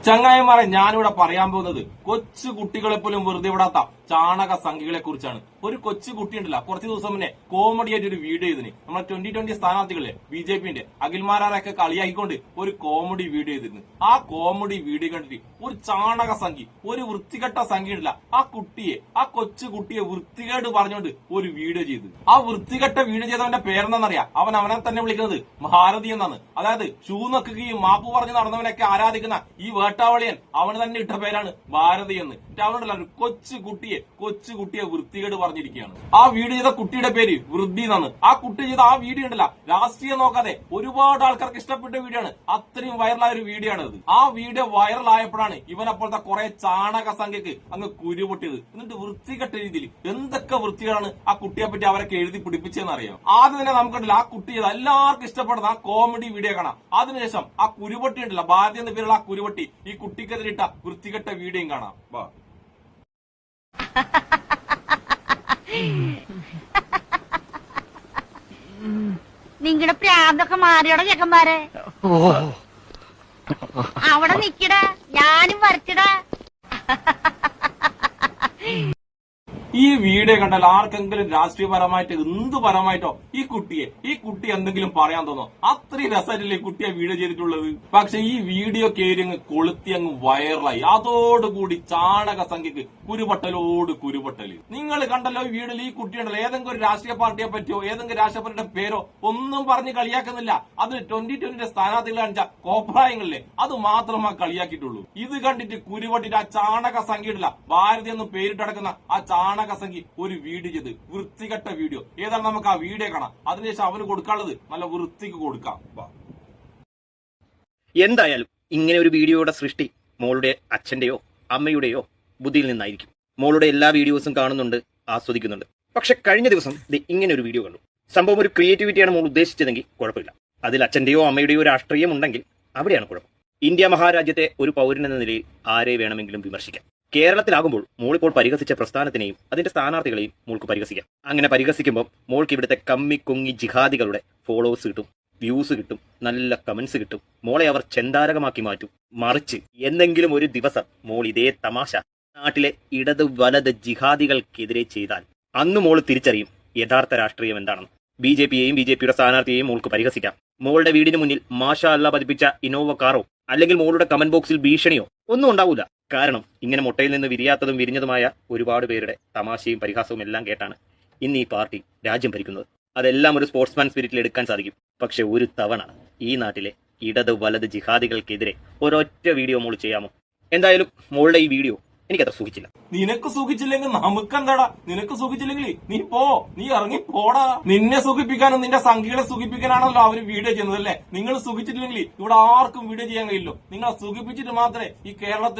ചങ്ങായിമാരെ ഞാനിവിടെ പറയാൻ പോകുന്നത് കൊച്ചു കുട്ടികളെ പോലും വെറുതെ വിടാത്ത ചാണക സംഖ്യകളെ കുറിച്ചാണ്. ഒരു കൊച്ചു കുട്ടിയുണ്ടല്ല, കുറച്ച് ദിവസം മുന്നേ കോമഡി ആയിട്ട് ഒരു വീഡിയോ ചെയ്തിന്. നമ്മളെ 2020 സ്ഥാനാർത്ഥികളെ ബിജെപിന്റെ അഖിൽമാരാറൊക്കെ കളിയാക്കിക്കൊണ്ട് ഒരു കോമഡി വീഡിയോ ചെയ്തിരുന്നു. ആ കോമഡി വീഡിയോ കണ്ടിട്ട് ഒരു ചാണക സംഖ്യ, ഒരു വൃത്തികെട്ട സംഖ്യ ഉണ്ടല്ല, ആ കൊച്ചു കുട്ടിയെ വൃത്തികേട് പറഞ്ഞുകൊണ്ട് ഒരു വീഡിയോ ചെയ്തു. ആ വൃത്തികെട്ട വീഡിയോ ചെയ്തവന്റെ പേരെന്താണെന്നറിയാം? അവനെ തന്നെ വിളിക്കുന്നത് ഭാരതി എന്നാണ്. അതായത് ഷൂ നക്കുകയും മാപ്പ് പറഞ്ഞ് നടന്നവനൊക്കെ ആരാധിക്കുന്ന ഈ വേട്ടാവളിയൻ അവന് തന്നെ ഇട്ട പേരാണ് ഭാരതി എന്ന്. അവനുണ്ടല്ല ഒരു കൊച്ചു കുട്ടിയെ വൃത്തികേട് പറഞ്ഞിരിക്കുകയാണ്. ആ വീഡിയോ ചെയ്ത കുട്ടിയുടെ പേര് വൃദ്ധി എന്നാണ്. ആ കുട്ടി ചെയ്ത ആ വീഡിയോ ഉണ്ടല്ല, രാഷ്ട്രീയം നോക്കാതെ ഒരുപാട് ആൾക്കാർക്ക് ഇഷ്ടപ്പെട്ട വീഡിയോ ആണ്. അത്രയും വൈറലായ ഒരു വീഡിയോ ആണ് അത്. ആ വീഡിയോ വൈറലായപ്പോഴാണ് ഇവനപ്പോഴത്തെ കുറെ ചാണക സംഖ്യക്ക് അങ്ങ് കുരുപൊട്ടിയത്. എന്നിട്ട് വൃത്തികെട്ട രീതിയിൽ എന്തൊക്കെ വൃത്തികളാണ് ആ കുട്ടിയെ പറ്റി അവരൊക്കെ എഴുതി പിടിപ്പിച്ചതെന്ന് അറിയാം. ആദ്യം തന്നെ നമുക്കുണ്ടല്ല ആ കുട്ടി ചെയ്ത എല്ലാവർക്കും ഇഷ്ടപ്പെടുന്ന ആ കോമഡി വീഡിയോ കാണാം. അതിനുശേഷം ആ കുരുപൊട്ടി ഉണ്ടല്ല, ഭാരതി എന്ന പേരുള്ള ആ കുരുപൊട്ടി ഈ കുട്ടിക്കെതിരിട്ട വൃത്തികെട്ട വീഡിയോയും കാണാം. വാ. നിങ്ങളുടെ പ്രാന്തൊക്കെ മാറിയോടെ ചെക്കന്മാരെ. അവിടെ നിക്കടാ, ഞാനും വരച്ചടാ. ഈ വീഡിയോ കണ്ടാൽ ആർക്കെങ്കിലും രാഷ്ട്രീയപരമായിട്ട് എന്ത് പരമായിട്ടോ ഈ കുട്ടി എന്തെങ്കിലും പറയാൻ തോന്നോ? അത്രയും രസമായിട്ടല്ലേ ഈ കുട്ടിയെ വീഡിയോ ചെയ്തിട്ടുള്ളത്. പക്ഷെ ഈ വീഡിയോ കയറി അങ്ങ് കൊളുത്തി അങ്ങ് വൈറലായി. അതോടുകൂടി ചാണക സംഖ്യക്ക് കുരുപൊട്ടല്. നിങ്ങൾ കണ്ടല്ലോ ഈ വീഡിയോയിൽ ഈ കുട്ടിയുണ്ടല്ലോ ഏതെങ്കിലും ഒരു രാഷ്ട്രീയ പാർട്ടിയെ പറ്റിയോ ഏതെങ്കിലും രാഷ്ട്രീയ പാർട്ടിയുടെ പേരോ ഒന്നും പറഞ്ഞ് കളിയാക്കുന്നില്ല. അത് 2020 സ്ഥാനാർത്ഥികൾ കാണിച്ച കോപ്രായങ്ങളിലെ അത് മാത്രമാ കളിയാക്കിയിട്ടുള്ളൂ. ഇത് കണ്ടിട്ട് കുരുപൊട്ടിട്ട് ആ ചാണക സംഖ്യയില്ല ഭാരതി എന്ന് പേരിട്ടടക്കുന്ന ആ ചാണക സംഖ്യ ഒരു വീഡിയോ ചെയ്ത് വൃത്തികെട്ട വീഡിയോ. ഏതാണ് നമുക്ക് ആ വീഡിയോ കാണാം. അതിനുശേഷം അവന് കൊടുക്കാനുള്ളത് നല്ല വൃത്തിക്ക് കൊടുക്കാം. എന്തായാലും ഇങ്ങനെ ഒരു വീഡിയോയുടെ സൃഷ്ടി മോളുടെ അച്ഛന്റെയോ അമ്മയുടെയോ ബുദ്ധിയിൽ നിന്നായിരിക്കും. മോളുടെ എല്ലാ വീഡിയോസും കാണുന്നുണ്ട്, ആസ്വദിക്കുന്നുണ്ട്. പക്ഷെ കഴിഞ്ഞ ദിവസം ഇങ്ങനെ ഒരു വീഡിയോ കണ്ടു. സംഭവം ഒരു ക്രിയേറ്റിവിറ്റിയാണ് മോൾ ഉദ്ദേശിച്ചതെങ്കിൽ കുഴപ്പമില്ല. അതിൽ അച്ഛന്റെയോ അമ്മയുടെയോ രാഷ്ട്രീയം ഉണ്ടെങ്കിൽ അവിടെയാണ് കുഴപ്പം. ഇന്ത്യ മഹാരാജ്യത്തെ ഒരു പൗരൻ എന്ന നിലയിൽ ആരെ വേണമെങ്കിലും വിമർശിക്കാം. കേരളത്തിലാകുമ്പോൾ മോളിപ്പോൾ പരിഹസിച്ച പ്രസ്ഥാനത്തിനെയും അതിന്റെ സ്ഥാനാർത്ഥികളെയും മോൾക്ക് പരിഹസിക്കാം. അങ്ങനെ പരിഹസിക്കുമ്പോൾ മോൾക്ക് ഇവിടുത്തെ കമ്മിക്കുങ്ങി ജിഹാദികളുടെ ഫോളോവേഴ്സ് കിട്ടും, വ്യൂസ് കിട്ടും, നല്ല കമന്റ്സ് കിട്ടും. മോളെ അവർ ചെന്താരകമാക്കി മാറ്റും. മറിച്ച് എന്തെങ്കിലും ഒരു ദിവസം മോൾ ഇതേ തമാശ നാട്ടിലെ ഇടത് വലത് ജിഹാദികൾക്കെതിരെ ചെയ്താൽ അന്ന് മോൾ തിരിച്ചറിയും യഥാർത്ഥ രാഷ്ട്രീയം എന്താണെന്ന്. ബിജെപിയെയും ബിജെപിയുടെ സ്ഥാനാർത്ഥിയെയും മോൾക്ക് പരിഹസിക്കാം. മോളുടെ വീടിന് മുന്നിൽ മാഷാ അല്ലാ പതിപ്പിച്ച ഇന്നോവ കാറോ അല്ലെങ്കിൽ മോളുടെ കമന്റ് ബോക്സിൽ ഭീഷണിയോ ഒന്നും ഉണ്ടാവില്ല. കാരണം ഇങ്ങനെ മുട്ടയിൽ നിന്ന് വിരിയാത്തതും വിരിഞ്ഞതുമായ ഒരുപാട് പേരുടെ തമാശയും പരിഹാസവും എല്ലാം കേട്ടാണ് ഇന്ന് ഈ പാർട്ടി രാജ്യം ഭരിക്കുന്നത്. അതെല്ലാം ഒരു സ്പോർട്സ്മാൻ സ്പിരിറ്റിൽ എടുക്കാൻ സാധിക്കും. പക്ഷെ ഒരു തവണ ഈ നാട്ടിലെ ഇടത് വലത് ജിഹാദികൾക്കെതിരെ ഒരൊറ്റ വീഡിയോ മോൾ ചെയ്യാമോ? എന്തായാലും മോളുടെ ഈ വീഡിയോ എനിക്കത്ര സുഖിച്ചില്ല. നിനക്ക് സുഖിച്ചില്ലെങ്കിൽ നമുക്കെന്താടാ? നിനക്ക് സുഖിച്ചില്ലെങ്കിൽ നീ ഇറങ്ങി പോടാ. നിന്നെ സുഖിപ്പിക്കാനും നിന്റെ സംഖ്യകളെ സുഖിപ്പിക്കാനാണല്ലോ അവര് വീഡിയോ ചെയ്യുന്നത് അല്ലേ? നിങ്ങൾ സുഖിച്ചിട്ടില്ലെങ്കിൽ ഇവിടെ ആർക്കും വീഡിയോ ചെയ്യാൻ കഴിയില്ലോ. നിങ്ങളെ സുഖിപ്പിച്ചിട്ട് മാത്രമേ ഈ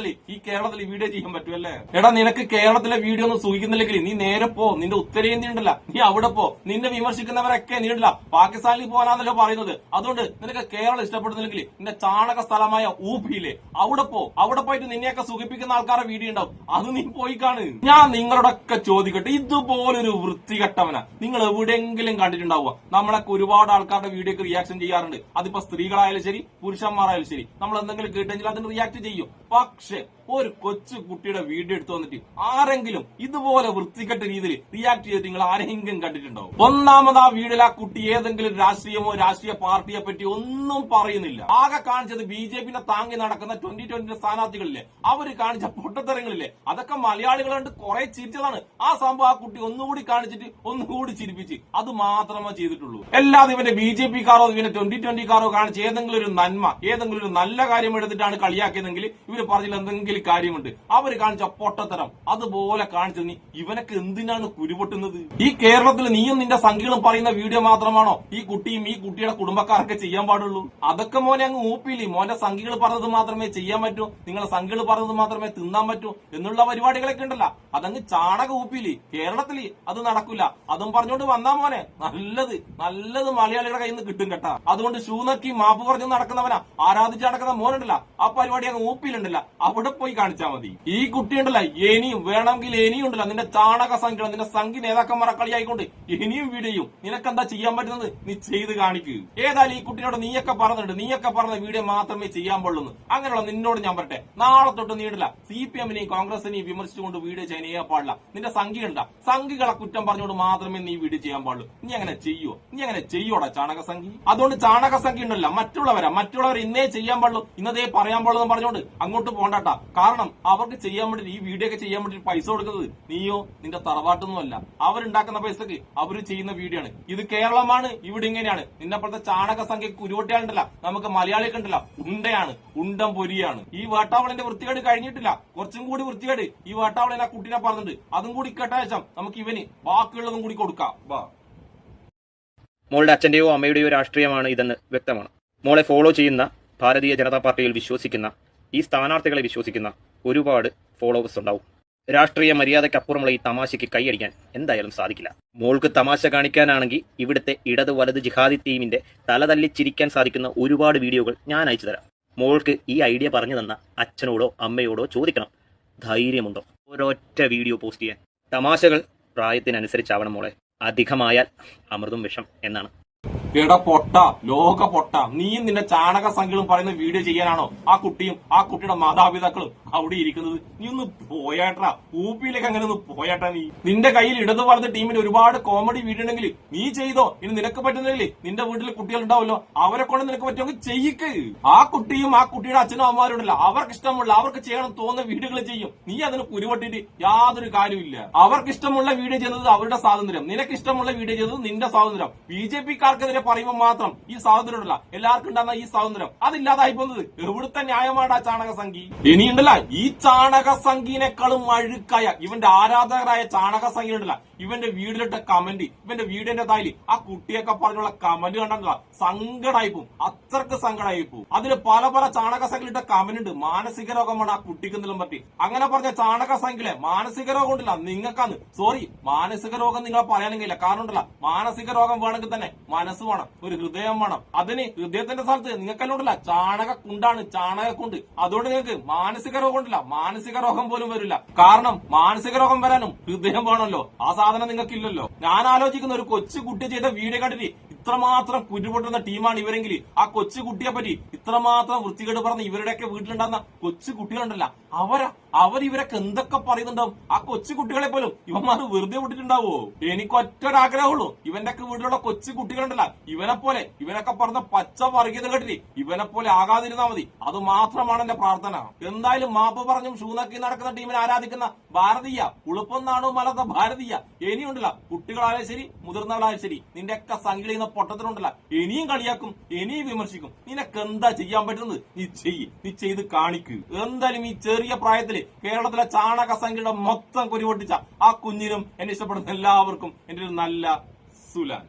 കേരളത്തിൽ വീഡിയോ ചെയ്യാൻ പറ്റൂ അല്ലേ? എടാ, നിനക്ക് കേരളത്തിലെ വീഡിയോ ഒന്നും സുഖിക്കുന്നില്ലെങ്കിൽ നീ നേരെ പോ. നിന്റെ ഉത്തരേന്ത്യ ഉണ്ടല്ല, നീ അവിടെ പോ. നിന്നെ വിമർശിക്കുന്നവരൊക്കെ നീ ഉണ്ടല്ല പാകിസ്ഥാനിൽ പോകാനാണല്ലോ പറയുന്നത്. അതുകൊണ്ട് നിനക്ക് കേരളം ഇഷ്ടപ്പെടുന്നില്ലെങ്കിൽ നിന്റെ ചാണക സ്ഥലമായ ഊപ്പിയിലെ അവിടെ പോ. അവിടെ പോയിട്ട് നിന്നെയൊക്കെ സുഖിപ്പിക്കുന്ന ആൾക്കാരുടെ വീഡിയോ ഉണ്ടാവും, അത് നീ പോയി കാണ്. ഞാൻ നിങ്ങളോടൊക്കെ ചോദിക്കട്ടെ, ഇതുപോലൊരു വൃത്തികെട്ടവനാ നിങ്ങൾ എവിടെയെങ്കിലും കണ്ടിട്ടുണ്ടാവുക? നമ്മളൊക്കെ ഒരുപാട് ആൾക്കാരുടെ വീഡിയോക്ക് റിയാക്ഷൻ ചെയ്യാറുണ്ട്. അതിപ്പോ സ്ത്രീകളായാലും ശരി പുരുഷന്മാരായാലും ശരി, നമ്മൾ എന്തെങ്കിലും കേട്ടെങ്കിൽ അതിന് റിയാക്ട് ചെയ്യും. പക്ഷെ ഒരു കൊച്ചു കുട്ടിയുടെ വീഡിയോ എടുത്തു വന്നിട്ട് ആരെങ്കിലും ഇതുപോലെ വൃത്തികെട്ട രീതിയിൽ റിയാക്ട് ചെയ്തിട്ട് നിങ്ങൾ ആരെങ്കിലും കണ്ടിട്ടുണ്ടാവും? ഒന്നാമത് ആ വീഡിയോയിൽ ആ കുട്ടി ഏതെങ്കിലും രാഷ്ട്രീയമോ രാഷ്ട്രീയ പാർട്ടിയെ പറ്റി ഒന്നും പറയുന്നില്ല. ആകെ കാണിച്ചത് ബിജെപിനെ താങ്ങി നടക്കുന്ന 2020 സ്ഥാനാർത്ഥികളില്ലേ അവര് കാണിച്ച പൊട്ടത്തരങ്ങളില്ലേ, അതൊക്കെ മലയാളികൾ കണ്ട് കുറെ ചിരിച്ചതാണ്. ആ സംഭവം ആ കുട്ടി ഒന്നുകൂടി കാണിച്ചിട്ട് ഒന്നുകൂടി ചിരിപ്പിച്ച് അത് മാത്രമേ ചെയ്തിട്ടുള്ളൂ. അല്ലാതെ ഇവന്റെ ബിജെപിക്കാരോ ഇവന്റെ 2020 കാണിച്ച് ഏതെങ്കിലും ഒരു നന്മ ഏതെങ്കിലും ഒരു നല്ല കാര്യം എടുത്തിട്ടാണ് കളിയാക്കിയതെങ്കിൽ ഇവര് പറഞ്ഞില്ല എന്തെങ്കിലും കാര്യമുണ്ട്. അവര് കാണിച്ച പൊട്ടത്തരം അതുപോലെ കാണിച്ചത് നീ ഇവനൊക്കെ എന്തിനാണ് കുരുപൊട്ടുന്നത്? ഈ കേരളത്തിൽ നീയും നിന്റെ സംഖ്യകളും പറയുന്ന വീഡിയോ മാത്രമാണോ ഈ കുട്ടിയും ഈ കുട്ടിയുടെ കുടുംബക്കാരൊക്കെ ചെയ്യാൻ പാടുള്ളൂ? അതൊക്കെ മോനെ അങ്ങ് ഊപ്പിയില്ലേ. മോന്റെ സംഖ്യകൾ പറഞ്ഞത് മാത്രമേ ചെയ്യാൻ പറ്റൂ, നിങ്ങളെ സംഖ്യകൾ പറഞ്ഞത് മാത്രമേ തിന്നാൻ പറ്റൂ എന്നുള്ള പരിപാടികളൊക്കെ ഉണ്ടല്ലോ, അതങ്ങ് ചാണക ഊപ്പിയില്ലേ. കേരളത്തിൽ അത് നടക്കില്ല. അതും പറഞ്ഞുകൊണ്ട് വന്നാ മോനെ നല്ലത് മലയാളികളുടെ കയ്യിൽ നിന്ന് കിട്ടും കേട്ടാ. അതുകൊണ്ട് ഷൂ നക്കി മാപ്പ് പറഞ്ഞു നടക്കുന്നവനാ ആരാധിച്ച് നടക്കുന്ന മോനുണ്ടല്ല, ആ പരിപാടി അങ്ങ് ഊപ്പിയിലുണ്ടല്ല, അവിടെ പോയി പോയി കാണിച്ചാൽ മതി. ഈ കുട്ടിയുണ്ടല്ലോ ഇനിയും വേണമെങ്കിൽ ഇനിയും ഉണ്ടല്ലോ നിന്റെ ചാണക സംഖ്യ നിന്റെ സംഖ്യ നേതാക്കന്മാരെ കളിയായിക്കൊണ്ട് ഇനിയും വീഡിയോ നിനക്കെന്താ ചെയ്യാൻ പറ്റുന്നത് നീ ചെയ്ത് കാണിക്ക്. ഏതായാലും ഈ കുട്ടിയോട് നീയൊക്കെ പറഞ്ഞ വീഡിയോ മാത്രമേ ചെയ്യാൻ പാടുള്ളൂ. അങ്ങനെയുള്ള നിന്നോട് ഞാൻ പറട്ടെ, നാളെ തൊട്ട് നീണ്ടില്ല CPM-നെയും കോൺഗ്രസിനെയും വിമർശിച്ചുകൊണ്ട് വീഡിയോ ചെയ്യാൻ പാടില്ല. നിന്റെ സംഖ്യകളെ കുറ്റം പറഞ്ഞുകൊണ്ട് മാത്രമേ നീ വീഡിയോ ചെയ്യാൻ പാടുള്ളൂ. നീ അങ്ങനെ ചെയ്യോടാ ചാണക സംഖ്യ. അതുകൊണ്ട് ചാണക സംഖ്യ ഉണ്ടല്ല മറ്റുള്ളവർ ഇന്നേ ചെയ്യാൻ പാടുള്ളൂ ഇന്നതേ പറയാൻ പാടുള്ളൂ എന്ന് പറഞ്ഞുകൊണ്ട് അങ്ങോട്ട് പോകണ്ടാ. കാരണം അവർക്ക് ചെയ്യാൻ വേണ്ടി ഈ വീഡിയോ ഒക്കെ ചെയ്യാൻ വേണ്ടി പൈസ കൊടുക്കുന്നത് നീയോ നിന്റെ തറവാട്ടൊന്നുമല്ല. അവരുണ്ടാക്കുന്ന പൈസക്ക് അവര് ചെയ്യുന്ന വീഡിയോ ആണ്. ഇത് കേരളമാണ്, ഇവിടെ ഇങ്ങനെയാണ്. നിന്നെപ്പോഴത്തെ ചാണക സംഖ്യ കുരുവട്ടയാണ്ടല്ല നമുക്ക് മലയാളിക്ക് ഉണ്ടല്ല ഉണ്ടം പൊരിയാണ്. ഈ വേട്ടാവളിന്റെ വൃത്തികേട് കഴിഞ്ഞിട്ടില്ല, കുറച്ചും കൂടി വൃത്തികേട് ഈ വേട്ടാവളിനെ ആ കുട്ടീനെ പറഞ്ഞിട്ട് അതും കൂടി കേട്ടാഴ്ച നമുക്ക് ഇവന് ബാക്കിയുള്ളതും കൂടി കൊടുക്കാം. മോളുടെ അച്ഛന്റെയോ അമ്മയുടെയോ രാഷ്ട്രീയമാണ് ഇതെന്ന് വ്യക്തമാണ്. മോളെ ഫോളോ ചെയ്യുന്ന, ഭാരതീയ ജനതാ പാർട്ടിയിൽ വിശ്വസിക്കുന്ന, ഈ സ്ഥാനാർത്ഥികളെ വിശ്വസിക്കുന്ന ഒരുപാട് ഫോളോവേഴ്സ് ഉണ്ടാവും. രാഷ്ട്രീയ മര്യാദയ്ക്കപ്പുറമുള്ള ഈ തമാശയ്ക്ക് കൈയടിക്കാൻ എന്തായാലും സാധിക്കില്ല. മോൾക്ക് തമാശ കാണിക്കാനാണെങ്കിൽ ഇവിടുത്തെ ഇടത് വലത് ജിഹാദി ടീമിന്റെ തലതല്ലി ചിരിക്കാൻ സാധിക്കുന്ന ഒരുപാട് വീഡിയോകൾ ഞാൻ അയച്ചു തരാം. മോൾക്ക് ഈ ഐഡിയ പറഞ്ഞു തന്ന അച്ഛനോടോ അമ്മയോടോ ചോദിക്കണം, ധൈര്യമുണ്ടോ ഒരൊറ്റ വീഡിയോ പോസ്റ്റ് ചെയ്യാൻ. തമാശകൾ പ്രായത്തിനനുസരിച്ചാവണം മോളെ, അധികമായാൽ അമൃതും വിഷം എന്നാണ്. എടാ പൊട്ട, ലോക പൊട്ട, നീയും നിന്റെ ചാണക സംഖ്യകളും പറയുന്ന വീഡിയോ ചെയ്യാനാണോ ആ കുട്ടിയും ആ കുട്ടിയുടെ മാതാപിതാക്കളും അവിടെ ഇരിക്കുന്നത്? നീ ഒന്ന് പോയാട്ടാ, ഊപ്പിയിലേക്ക് അങ്ങനെ ഒന്ന് പോയാട്ടാ. നീ നിന്റെ കയ്യിൽ ഇടതു വലത് ടീമിന്റെ ഒരുപാട് കോമഡി വീഡിയോ ഉണ്ടെങ്കിൽ നീ ചെയ്തോ. ഇനി നിനക്ക് പറ്റുന്നില്ലേ, നിന്റെ വീട്ടിൽ കുട്ടികൾ ഉണ്ടാവല്ലോ, അവരെ കൊണ്ട് നിനക്ക് പറ്റുമെങ്കിൽ ചെയ്യിക്ക്. ആ കുട്ടിയും ആ കുട്ടിയുടെ അച്ഛനും അമ്മമാരുണ്ടല്ലോ, അവർക്ക് ഇഷ്ടമുള്ള അവർക്ക് ചെയ്യണം തോന്നുന്ന വീഡിയോകൾ ചെയ്യും. നീ അതിന് കുരുവട്ടിട്ട് യാതൊരു കാര്യമില്ല. അവർക്ക് ഇഷ്ടമുള്ള വീഡിയോ ചെയ്യുന്നത് അവരുടെ സ്വാതന്ത്ര്യം, നിനക്ക് ഇഷ്ടമുള്ള വീഡിയോ ചെയ്യുന്നത് നിന്റെ സ്വാതന്ത്ര്യം. BJP-ക്കാർക്കെതിരെ പറയുമ്പോൾ മാത്രം ഈ സ്വാതന്ത്ര്യം ഉണ്ടല്ല, എല്ലാവർക്കും ഉണ്ടാകുന്ന ഈ സ്വാതന്ത്ര്യം അതില്ലാതായി പോകുന്നത് എവിടുത്തെ ന്യായമാടാ ചാണക സംഖ്യ. ഇനിയുണ്ടല്ല ഈ ചാണക സംഖ്യനേക്കാളും അഴുക്കായ ഇവന്റെ ആരാധകരായ ചാണക സംഖ്യ ഉണ്ടല്ല, ഇവന്റെ വീഡിയോയിലിട്ട കമന്റ്, ഇവന്റെ വീഡിയോന്റെ തായിൽ ആ കുട്ടിയൊക്കെ പറഞ്ഞുള്ള കമന്റ് കണ്ടല്ല സങ്കടമായി പോവും, അത്രക്ക് സങ്കടമായി പോവും. അതിന് പല ചാണക സംഖ്യയിലിട്ട കമന്റ് ഉണ്ട്, മാനസിക രോഗമാണ് ആ കുട്ടിക്ക് എന്തെങ്കിലും പറ്റി. അങ്ങനെ പറഞ്ഞ ചാണക സംഖ്യയിലെ മാനസിക രോഗം ഉണ്ടല്ല നിങ്ങൾക്കാന്ന്, സോറി മാനസിക രോഗം നിങ്ങളെ പറയാനെങ്കില്ല. കാരണം ഉണ്ടല്ല മാനസിക രോഗം വേണമെങ്കിൽ തന്നെ മനസ്സ് വേണം, ഒരു ഹൃദയം വേണം. അതിന് ഹൃദയത്തിന്റെ സ്ഥലത്ത് നിങ്ങൾക്കെല്ലാം ഉണ്ടല്ല ചാണക കുണ്ടാണ്, ചാണകക്കുണ്ട്. അതുകൊണ്ട് നിങ്ങൾക്ക് മാനസിക രോഗം ഉണ്ടല്ല, മാനസിക രോഗം പോലും വരില്ല. കാരണം മാനസിക രോഗം വരാനും ഹൃദയം വേണമല്ലോ, ആ സാധനം നിങ്ങൾക്കില്ലല്ലോ. ഞാൻ ആലോചിക്കുന്ന ഒരു കൊച്ചു കുട്ടി ചെയ്ത വീഡിയോ കണ്ടിട്ട് ഇത്രമാത്രം കുരുപൊട്ടുന്ന ടീമാണ് ഇവരെങ്കിൽ ആ കൊച്ചു കുട്ടിയെ പറ്റി ഇത്രമാത്രം വൃത്തികേട് പറഞ്ഞ് ഇവരുടെയൊക്കെ വീട്ടിലുണ്ടാകുന്ന കൊച്ചു കുട്ടികളുണ്ടല്ല, അവരിവരൊക്കെ എന്തൊക്കെ പറയുന്നുണ്ടാവും. ആ കൊച്ചു കുട്ടികളെ പോലും ഇവന്മാർ വെറുതെ വിട്ടിട്ടുണ്ടാവോ? എനിക്ക് ഒറ്റൊരാഗ്രഹമുള്ളൂ, ഇവന്റെ ഒക്കെ വീട്ടിലുള്ള കൊച്ചു കുട്ടികളുണ്ടല്ല ഇവനൊക്കെ പറഞ്ഞ പച്ച വർഗീയത കേട്ടിട്ട് ഇവനെ പോലെ ആകാതിരുന്നാ മതി. അത് മാത്രമാണ് എന്റെ പ്രാർത്ഥന. എന്തായാലും മാപ്പ് പറഞ്ഞും ഷൂനക്കി നടക്കുന്ന ടീമിനെ ആരാധിക്കുന്ന ഭാരതീയ ഉളുപ്പൊന്നാണോ മലർന്ന ഭാരതീയ ഇനിയുണ്ടല്ല, കുട്ടികളായാലും ശരി മുതിർന്നവരായാലും ശരി, നിന്റെ ഒക്കെ സംഘടിക്കുന്ന പൊട്ടത്തിനുണ്ടല്ല ഇനിയും കളിയാക്കും, ഇനിയും വിമർശിക്കും. നിനക്ക് എന്താ ചെയ്യാൻ പറ്റുന്നത് നീ ചെയ്ത് കാണിക്ക്. എന്തായാലും ഈ ചെറിയ പ്രായത്തില് കേരളത്തിലെ ചാണക സംഖ്യയുടെ മൊത്തം കുരുപൊട്ടിച്ച ആ കുഞ്ഞിനും എന്നെ ഇഷ്ടപ്പെടുന്ന എല്ലാവർക്കും എന്റെ ഒരു നല്ല സുലാൻ.